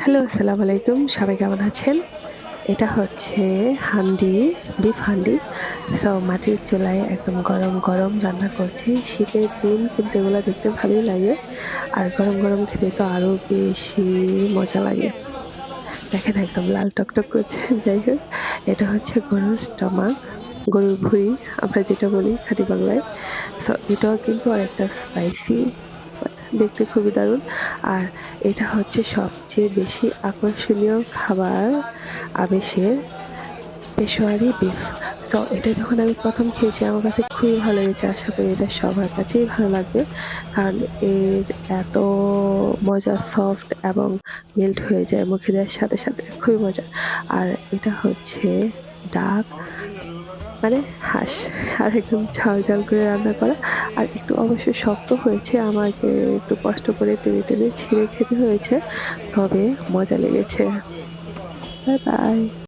Hello, আসসালামু আলাইকুম। সবাই কেমন আছেন? এটা হচ্ছে হান্ডি, বিফ হান্ডি। সো মাটির চুলায় একদম গরম, গরম রান্না করছি। শীতের দিন কিন্তু এগুলা দেখতে ভালোই লাগে। আর গরম, গরম খেতে তো আরো বেশি মজা লাগে। দেখেন একদম লাল টকটক করছে। যাই হোক, এটা হচ্ছে গরুর স্টমাক, গরুর ভুঁড়ি আমরা যেটা বলি খাঁটি বাংলায়। সো এটাও কিন্তু অনেকটা স্পাইসি, বাট দেখতে খুবই দারুণ। আর এটা হচ্ছে সবচেয়ে বেশি আকর্ষণীয় খাবার আবেশের পেশোয়ারি বিফ। সো এটা যখন আমি ১ম খেয়েছি আমার কাছে খুবই ভালো লেগেছে। আশা করি এটা সবার কাছেই ভালো লাগবে। কারণ এর এত মজা, সফট এবং মেল্ট হয়ে যায় মুখে দেওয়ার সাথে, সাথে। খুবই মজা। আর এটা হচ্ছে ডাক মানে হাঁস। আর একদম ঝাল, ঝাল করে রান্না করা। আর একটু অবশ্যই শক্ত হয়েছে। আমাকে একটু কষ্ট করে টেনে, টেনে ছিঁড়ে খেতে হয়েছে। তবে মজা লেগেছে। Bye, by.